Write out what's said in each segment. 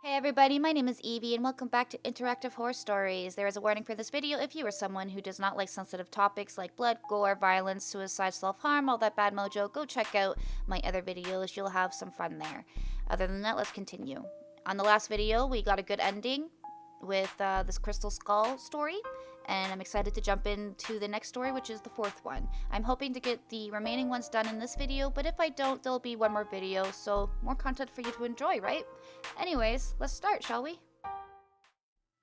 Hey everybody, my name is Evie and welcome back to Interactive Horror Stories. There is a warning for this video if you are someone who does not like sensitive topics like blood, gore, violence, suicide, self-harm, all that bad mojo. Go check out my other videos, you'll have some fun there. Other than that, let's continue. On the last video, we got a good ending with this Crystal Skull story, and I'm excited to jump into the next story, which is the fourth one. I'm hoping to get the remaining ones done in this video, but if I don't, there'll be one more video, so more content for you to enjoy, right? Anyways, let's start, shall we?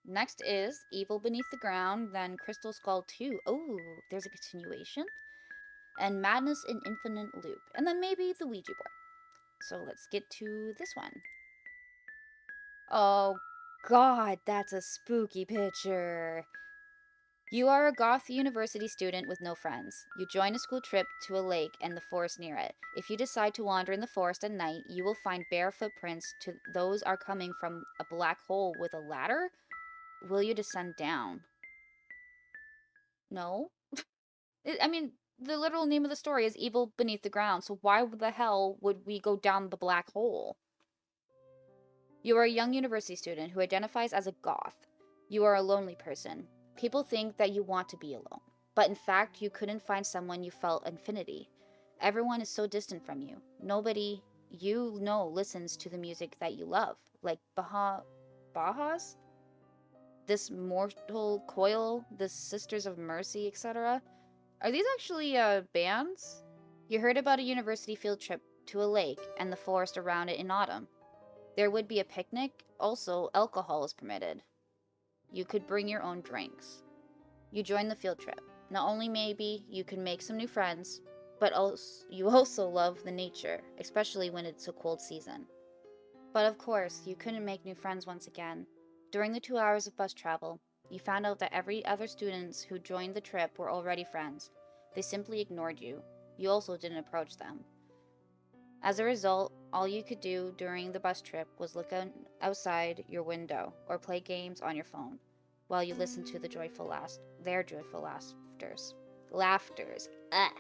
Next is Evil Beneath the Ground, then Crystal Skull 2. Oh, there's a continuation. And Madness in Infinite Loop. And then maybe the Ouija board. So let's get to this one. Oh, God, that's a spooky picture. You are a goth university student with no friends. You join a school trip to a lake and the forest near it. If you decide to wander in the forest at night, you will find bare footprints to those are coming from a black hole with a ladder. Will you descend down? No. I mean, the literal name of the story is Evil Beneath the Ground, so why the hell would we go down the black hole? You are a young university student who identifies as a goth. You are a lonely person. People think that you want to be alone, but in fact, you couldn't find someone you felt affinity. Everyone is so distant from you. Nobody you know listens to the music that you love, like Baha's? This Mortal Coil, this Sisters of Mercy, etc. Are these actually bands? You heard about a university field trip to a lake and the forest around it in autumn. There would be a picnic. Also, alcohol is permitted. You could bring your own drinks. You join the field trip. Not only maybe you can make some new friends, but you also love the nature, especially when it's a cold season. But of course, you couldn't make new friends once again. During the 2 hours of bus travel, you found out that every other students who joined the trip were already friends. They simply ignored you. You also didn't approach them. As a result, all you could do during the bus trip was look outside your window or play games on your phone while you listened to their joyful laughters. Ah.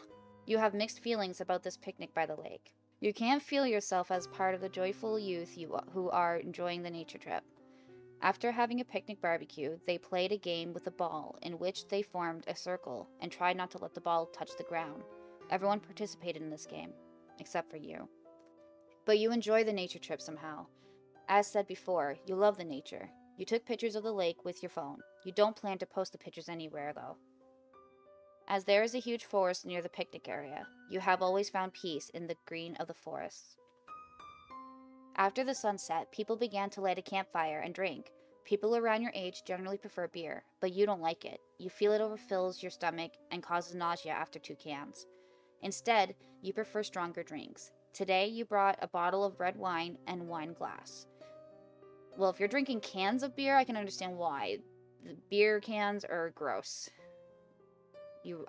You have mixed feelings about this picnic by the lake. You can't feel yourself as part of the joyful youth who are enjoying the nature trip. After having a picnic barbecue, they played a game with a ball in which they formed a circle and tried not to let the ball touch the ground. Everyone participated in this game, except for you. But you enjoy the nature trip somehow. As said before, you love the nature. You took pictures of the lake with your phone. You don't plan to post the pictures anywhere, though. As there is a huge forest near the picnic area, you have always found peace in the green of the forests. After the sunset, people began to light a campfire and drink. People around your age generally prefer beer, but you don't like it. You feel it overfills your stomach and causes nausea after 2 cans. Instead, you prefer stronger drinks. Today, you brought a bottle of red wine and wine glass. Well, if you're drinking cans of beer, I can understand why. The beer cans are gross.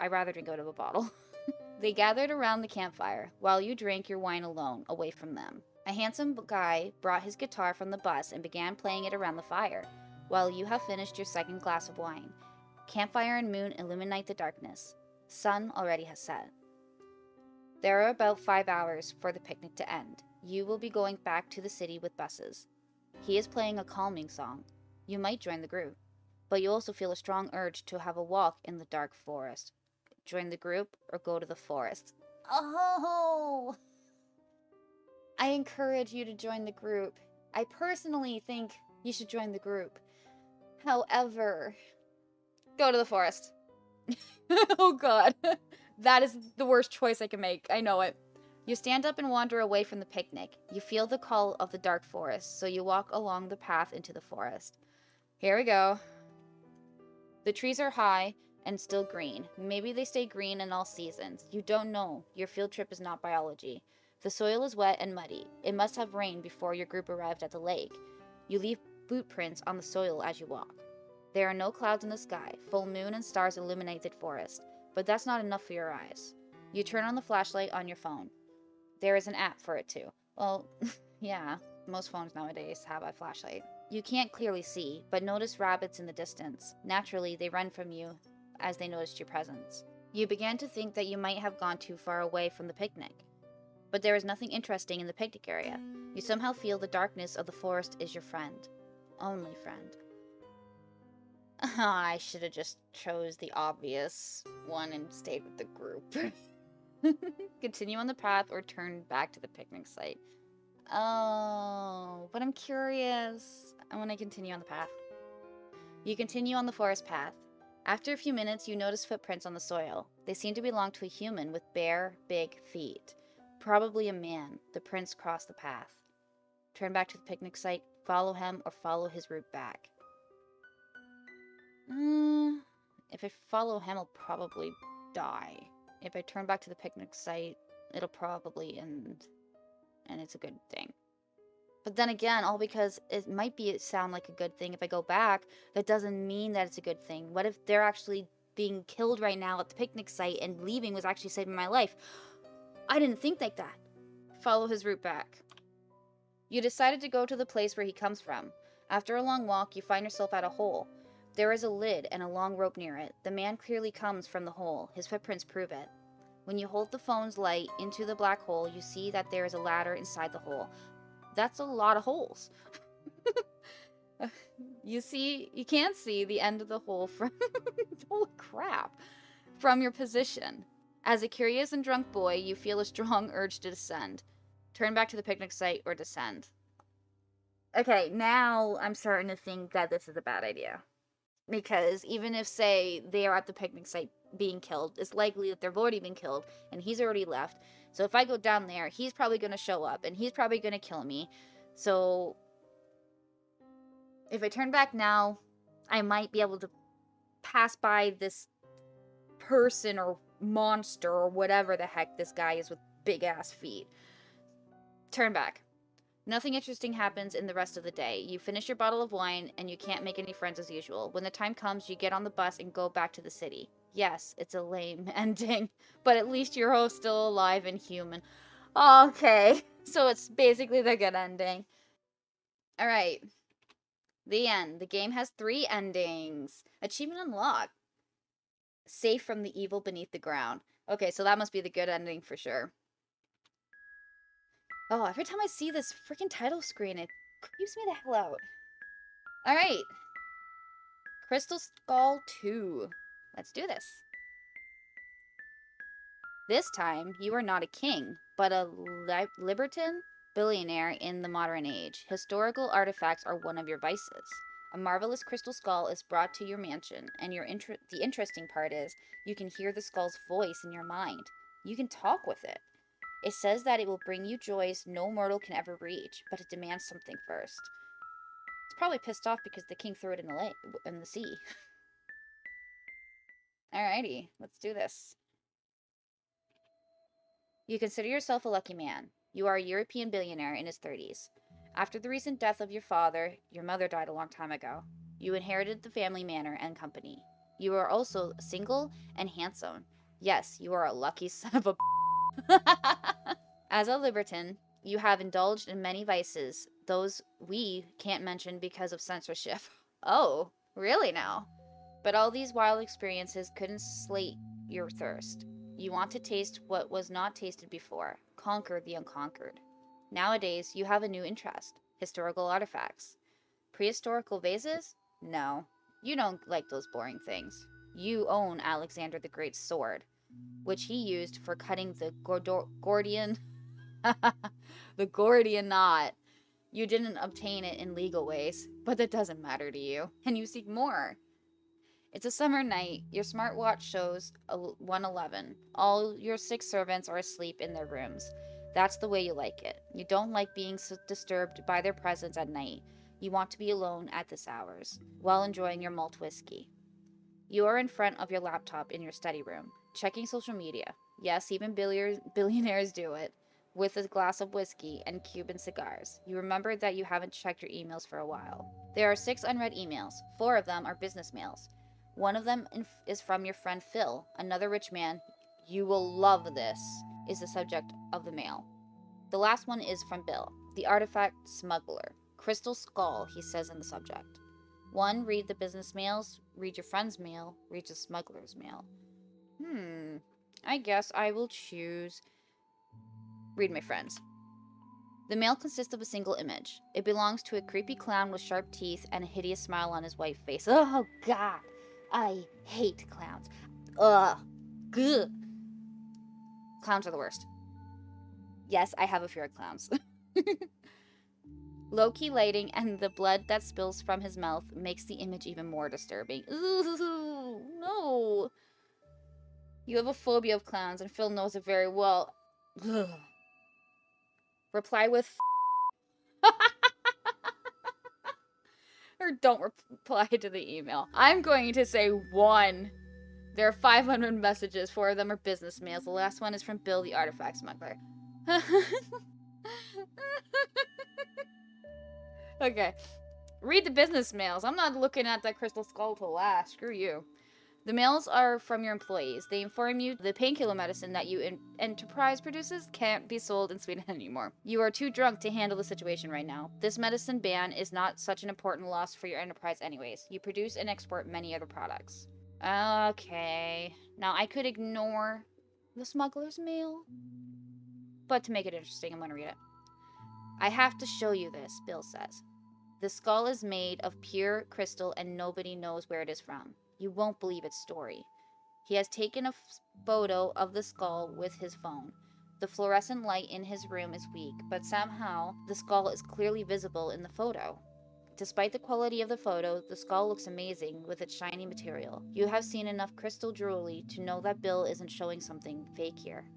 I'd rather drink out of a bottle. They gathered around the campfire, while you drank your wine alone, away from them. A handsome guy brought his guitar from the bus and began playing it around the fire, while you have finished your second glass of wine. Campfire and moon illuminate the darkness. Sun already has set. There are about 5 hours for the picnic to end. You will be going back to the city with buses. He is playing a calming song. You might join the group, but you also feel a strong urge to have a walk in the dark forest. Join the group or go to the forest. Oh! I encourage you to join the group. I personally think you should join the group. However, go to the forest. Oh god. That is the worst choice I can make. I know it. You stand up and wander away from the picnic. You feel the call of the dark forest, so you walk along the path into the forest. Here we go. The trees are high and still green. Maybe they stay green in all seasons. You don't know. Your field trip is not biology. The soil is wet and muddy. It must have rained before your group arrived at the lake. You leave boot prints on the soil as you walk. There are no clouds in the sky. Full moon and stars illuminate the forest. But that's not enough for your eyes. You turn on the flashlight on your phone. There is an app for it too. Well, yeah, most phones nowadays have a flashlight. You can't clearly see, but notice rabbits in the distance. Naturally, they run from you as they noticed your presence. You began to think that you might have gone too far away from the picnic. But there is nothing interesting in the picnic area. You somehow feel the darkness of the forest is your friend. Only friend. I should have just chose the obvious one and stayed with the group. Continue on the path or turn back to the picnic site. Oh, but I'm curious. I want to continue on the path. You continue on the forest path. After a few minutes, you notice footprints on the soil. They seem to belong to a human with bare, big feet. Probably a man. The prints cross the path. Turn back to the picnic site, follow him, or follow his route back. If I follow him, I'll probably die. If I turn back to the picnic site, it'll probably end. And it's a good thing. But then again, all because it might sound like a good thing if I go back, that doesn't mean that it's a good thing. What if they're actually being killed right now at the picnic site and leaving was actually saving my life? I didn't think like that. Follow his route back. You decided to go to the place where he comes from. After a long walk, you find yourself at a hole. There is a lid and a long rope near it. The man clearly comes from the hole. His footprints prove it. When you hold the phone's light into the black hole, you see that there is a ladder inside the hole. That's a lot of holes. You can't see the end of the hole from holy crap, from your position. As a curious and drunk boy, you feel a strong urge to descend. Turn back to the picnic site or descend. Okay, now I'm starting to think that this is a bad idea. Because even if, say, they are at the picnic site being killed, it's likely that they've already been killed and he's already left. So if I go down there, he's probably going to show up and he's probably going to kill me. So if I turn back now, I might be able to pass by this person or monster or whatever the heck this guy is with big ass feet. Turn back. Nothing interesting happens in the rest of the day. You finish your bottle of wine, and you can't make any friends as usual. When the time comes, you get on the bus and go back to the city. Yes, it's a lame ending, but at least you're all still alive and human. Okay, so it's basically the good ending. Alright. The end. The game has 3 endings. Achievement unlocked. Safe from the evil beneath the ground. Okay, so that must be the good ending for sure. Oh, every time I see this freaking title screen, it creeps me the hell out. Alright. Crystal Skull 2. Let's do this. This time, you are not a king, but a libertine billionaire in the modern age. Historical artifacts are one of your vices. A marvelous crystal skull is brought to your mansion, and the interesting part is, you can hear the skull's voice in your mind. You can talk with it. It says that it will bring you joys no mortal can ever reach, but it demands something first. It's probably pissed off because the king threw it in the sea. Alrighty, let's do this. You consider yourself a lucky man. You are a European billionaire in his 30s. After the recent death of your father, your mother died a long time ago. You inherited the family manor and company. You are also single and handsome. Yes, you are a lucky son of a As a libertine, you have indulged in many vices, those we can't mention because of censorship. Oh, really now? But all these wild experiences couldn't slate your thirst. You want to taste what was not tasted before, conquer the unconquered. Nowadays, you have a new interest, historical artifacts. Prehistorical vases? No, you don't like those boring things. You own Alexander the Great's sword, which he used for cutting the Gordian the Gordian knot. You didn't obtain it in legal ways, but that doesn't matter to you, and you seek more. It's a summer night. Your smartwatch shows 1:11. All your 6 servants are asleep in their rooms. That's the way you like it. You don't like being disturbed by their presence at night. You want to be alone at this hours, while enjoying your malt whiskey. You are in front of your laptop in your study room, checking social media. Yes, even billionaires do it. With a glass of whiskey and Cuban cigars. You remember that you haven't checked your emails for a while. There are 6 unread emails. 4 of them are business mails. One of them is from your friend Phil, another rich man. You will love this, is the subject of the mail. The last one is from Bill, the artifact smuggler. Crystal Skull, he says in the subject. 1, read the business mails, read your friend's mail, read the smuggler's mail. I guess I will choose Read, my friends. The mail consists of a single image. It belongs to a creepy clown with sharp teeth and a hideous smile on his white face. Oh, God. I hate clowns. Ugh. Gugh. Clowns are the worst. Yes, I have a fear of clowns. Low-key lighting and the blood that spills from his mouth makes the image even more disturbing. Ooh, no. You have a phobia of clowns, and Phil knows it very well. Ugh. Reply with or don't reply to the email. I'm going to say 1. There are 500 messages. 4 of them are business mails. The last one is from Bill, the artifact smuggler. Okay. Read the business mails. I'm not looking at that crystal skull to last. Screw you. The mails are from your employees. They inform you the painkiller medicine that you Enterprise produces can't be sold in Sweden anymore. You are too drunk to handle the situation right now. This medicine ban is not such an important loss for your Enterprise anyways. You produce and export many other products. Okay. Now I could ignore the smuggler's mail, but to make it interesting, I'm going to read it. I have to show you this, Bill says. The skull is made of pure crystal and nobody knows where it is from. You won't believe its story. He has taken a photo of the skull with his phone. The fluorescent light in his room is weak, but somehow the skull is clearly visible in the photo. Despite the quality of the photo, the skull looks amazing with its shiny material. You have seen enough crystal jewelry to know that Bill isn't showing something fake here.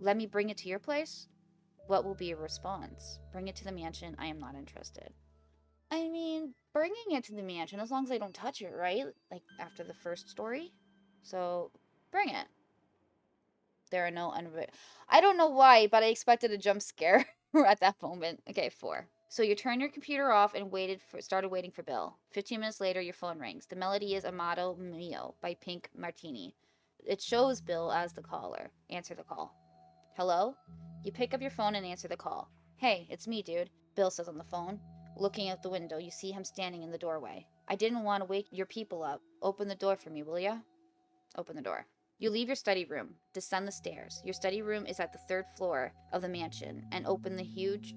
Let me bring it to your place? What will be your response? Bring it to the mansion. I am not interested. I mean, bringing it to the mansion, as long as I don't touch it, right? Like, after the first story? So, bring it. There are no I don't know why, but I expected a jump scare at that moment. Okay, 4. So you turn your computer off and started waiting for Bill. 15 minutes later, your phone rings. The melody is Amato Mio by Pink Martini. It shows Bill as the caller. Answer the call. Hello? You pick up your phone and answer the call. Hey, it's me, dude, Bill says on the phone. Looking out the window, you see him standing in the doorway. I didn't want to wake your people up. Open the door for me, will ya? Open the door. You leave your study room, descend the stairs. Your study room is at the 3rd floor of the mansion, and open the huge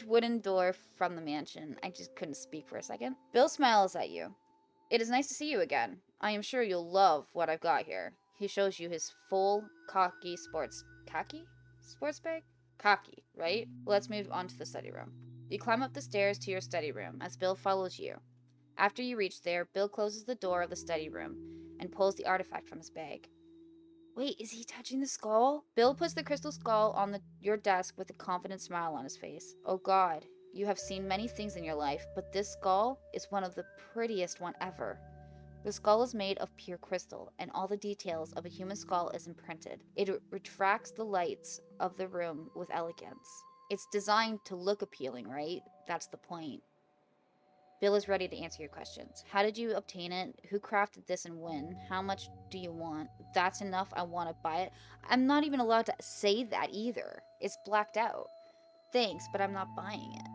wooden door from the mansion. I just couldn't speak for a second. Bill smiles at you. It is nice to see you again. I am sure you'll love what I've got here. He shows you his full sports bag? Cocky, right? Let's move on to the study room. You climb up the stairs to your study room as Bill follows you. After you reach there, Bill closes the door of the study room and pulls the artifact from his bag. Wait, is he touching the skull? Bill puts the crystal skull on your desk with a confident smile on his face. Oh God, you have seen many things in your life, but this skull is one of the prettiest one ever. The skull is made of pure crystal, and all the details of a human skull is imprinted. It retracts the lights of the room with elegance. It's designed to look appealing, right? That's the point. Bill is ready to answer your questions. How did you obtain it? Who crafted this and when? How much do you want? That's enough. I want to buy it. I'm not even allowed to say that either. It's blacked out. Thanks, but I'm not buying it.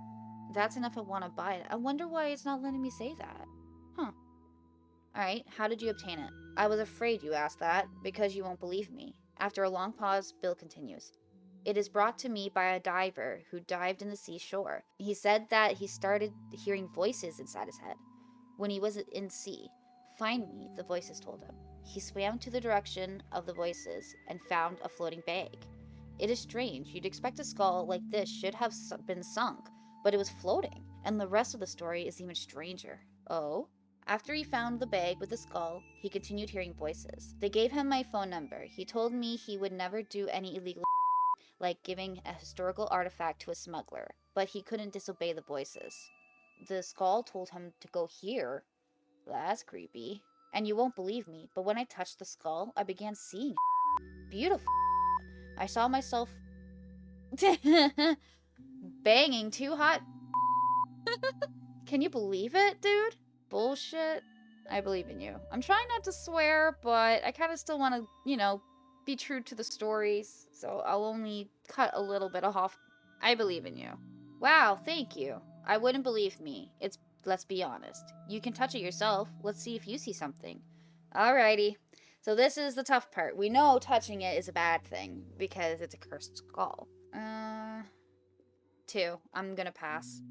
That's enough. I want to buy it. I wonder why it's not letting me say that. Huh. Alright, how did you obtain it? I was afraid you asked that, because you won't believe me. After a long pause, Bill continues. It is brought to me by a diver who dived in the seashore. He said that he started hearing voices inside his head when he was in sea. Find me, the voices told him. He swam to the direction of the voices and found a floating bag. It is strange. You'd expect a skull like this should have been sunk, but it was floating. And the rest of the story is even stranger. Oh? After he found the bag with the skull, he continued hearing voices. They gave him my phone number. He told me he would never do any illegal like giving a historical artifact to a smuggler, but he couldn't disobey the voices. The skull told him to go here. That's creepy. And you won't believe me, but when I touched the skull, I began seeing beautiful. I saw myself banging too hot. Can you believe it, dude? Bullshit. I believe in you. I'm trying not to swear, but I kind of still want to, be true to the stories, so I'll only cut a little bit off. I believe in you. Wow, thank you. I wouldn't believe me. Let's be honest. You can touch it yourself. Let's see if you see something. Alrighty. So this is the tough part. We know touching it is a bad thing because it's a cursed skull. 2. I'm gonna pass.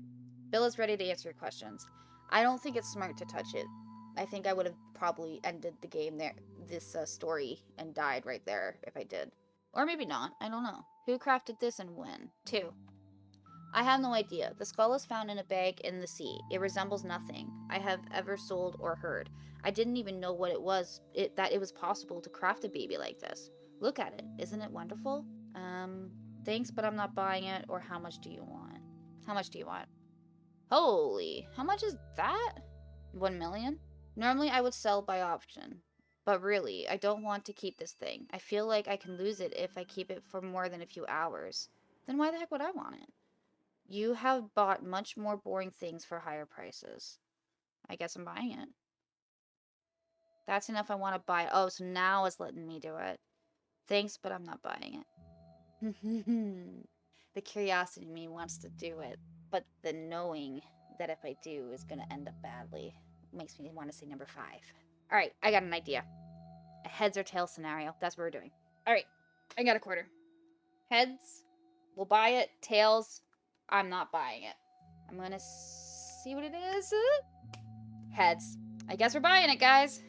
Bill is ready to answer your questions. I don't think it's smart to touch it. I think I would have probably ended the game there, this story, and died right there if I did. Or maybe not. I don't know. Who crafted this and when? 2. I have no idea. The skull is found in a bag in the sea. It resembles nothing I have ever sold or heard. I didn't even know what it was, that it was possible to craft a baby like this. Look at it. Isn't it wonderful? Thanks, but I'm not buying it. Or how much do you want? How much do you want? Holy, how much is that? 1 million? Normally I would sell by option. But really, I don't want to keep this thing. I feel like I can lose it if I keep it for more than a few hours. Then why the heck would I want it? You have bought much more boring things for higher prices. I guess I'm buying it. That's enough I want to buy. Oh, so now it's letting me do it. Thanks, but I'm not buying it. The curiosity in me wants to do it, but the knowing that if I do is going to end up badly makes me want to say number 5. All right, I got an idea. A heads or tails scenario. That's what we're doing. All right, I got a quarter. Heads, we'll buy it. Tails, I'm not buying it. I'm going to see what it is. Heads. I guess we're buying it, guys.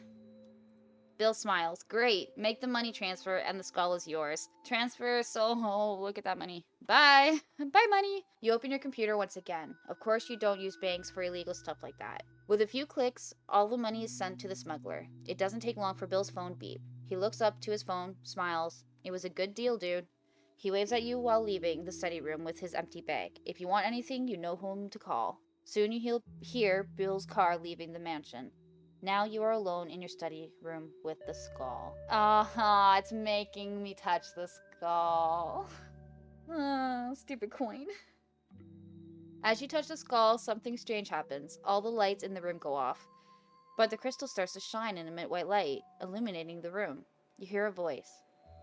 Bill smiles. Great. Make the money transfer and the skull is yours. Transfer, so look at that money. Bye. Bye, money. You open your computer once again. Of course you don't use banks for illegal stuff like that. With a few clicks, all the money is sent to the smuggler. It doesn't take long for Bill's phone beep. He looks up to his phone, smiles. It was a good deal, dude. He waves at you while leaving the study room with his empty bag. If you want anything, you know whom to call. Soon you hear Bill's car leaving the mansion. Now you are alone in your study room with the skull. Aha, it's making me touch the skull. Stupid coin. As you touch the skull, something strange happens. All the lights in the room go off. But the crystal starts to shine and emit white light, illuminating the room. You hear a voice.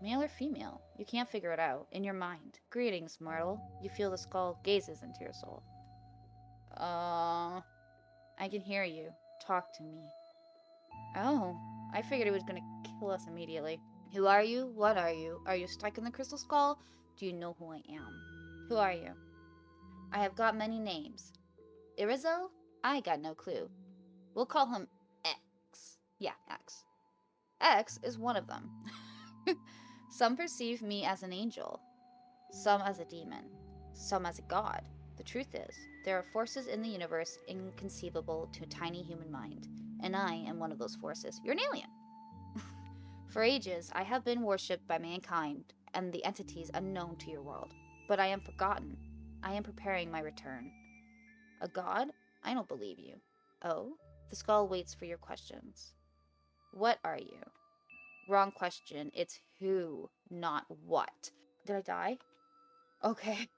Male or female? You can't figure it out. In your mind. Greetings, mortal. You feel the skull gazes into your soul. I can hear you. Talk to me. Oh, I figured it was gonna kill us immediately. Who are you? What are you? Are you stuck in the crystal skull? Do you know who I am? Who are you? I have got many names. Irizo? I got no clue. We'll call him X. Yeah, X. X is one of them. Some perceive me as an angel, some as a demon, some as a god. The truth is, there are forces in the universe inconceivable to a tiny human mind, and I am one of those forces. You're an alien! For ages, I have been worshipped by mankind and the entities unknown to your world. But I am forgotten. I am preparing my return. A god? I don't believe you. Oh? The skull waits for your questions. What are you? Wrong question. It's who, not what. Did I die? Okay.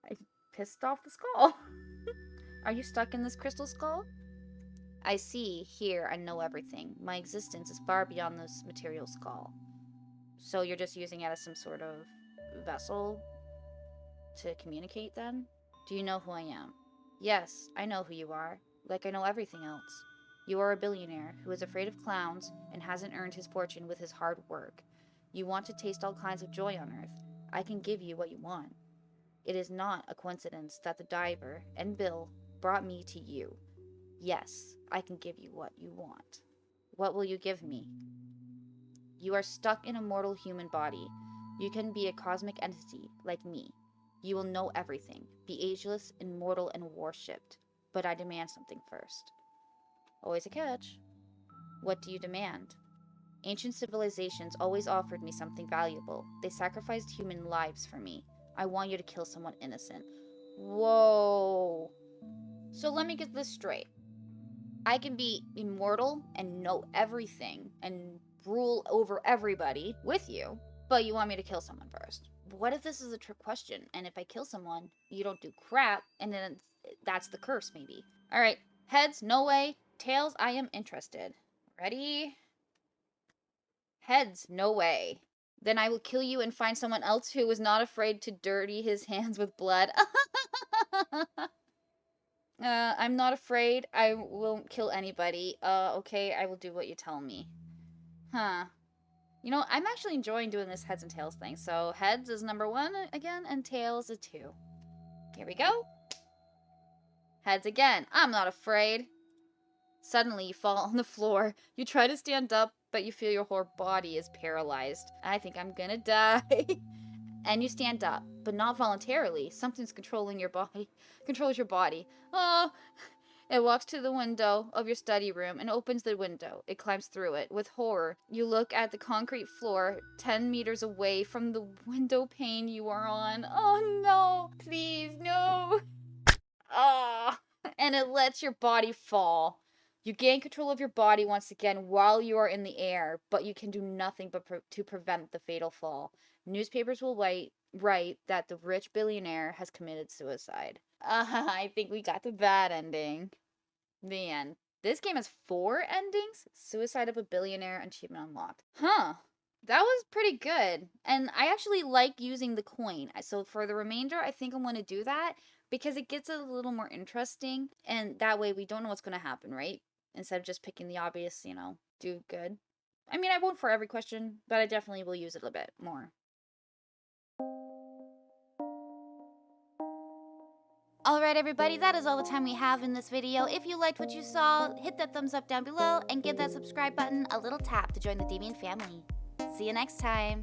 I pissed off the skull. Are you stuck in this crystal skull? I see, hear, and know everything. My existence is far beyond this material skull. So you're just using it as some sort of vessel to communicate then? Do you know who I am? Yes, I know who you are. Like I know everything else. You are a billionaire who is afraid of clowns and hasn't earned his fortune with his hard work. You want to taste all kinds of joy on Earth. I can give you what you want. It is not a coincidence that the diver and Bill brought me to you. Yes, I can give you what you want. What will you give me? You are stuck in a mortal human body. You can be a cosmic entity like me. You will know everything, be ageless, immortal, and worshipped. But I demand something first. Always a catch. What do you demand? Ancient civilizations always offered me something valuable. They sacrificed human lives for me. I want you to kill someone innocent. Whoa. So let me get this straight. I can be immortal and know everything and rule over everybody with you, but you want me to kill someone first. What if this is a trick question, and if I kill someone, you don't do crap, and then that's the curse, maybe? All right, heads, no way. Tails, I am interested. Ready? Heads, no way. Then I will kill you and find someone else who is not afraid to dirty his hands with blood. I'm not afraid. I won't kill anybody. Okay, I will do what you tell me. Huh. You know, I'm actually enjoying doing this heads and tails thing. So heads is number 1 again, and tails is 2. Here we go. Heads again. I'm not afraid. Suddenly, you fall on the floor. You try to stand up, but you feel your whole body is paralyzed. I think I'm gonna die. And you stand up, but not voluntarily. Something's controlling your body. Controls your body. Oh, it walks to the window of your study room and opens the window. It climbs through it. With horror, you look at the concrete floor 10 meters away from the window pane you are on. Oh no, please, no. Oh, and it lets your body fall. You gain control of your body once again while you are in the air, but you can do nothing but to prevent the fatal fall. Newspapers will write that the rich billionaire has committed suicide. I think we got the bad ending. The end. This game has 4 endings. Suicide of a billionaire, achievement unlocked. Huh. That was pretty good. And I actually like using the coin. So for the remainder, I think I'm going to do that because it gets a little more interesting. And that way we don't know what's going to happen, right? Instead of just picking the obvious, you know, do good. I mean, I won't for every question, but I definitely will use it a bit more. Alright everybody, that is all the time we have in this video. If you liked what you saw, hit that thumbs up down below and give that subscribe button a little tap to join the Deviant family. See you next time!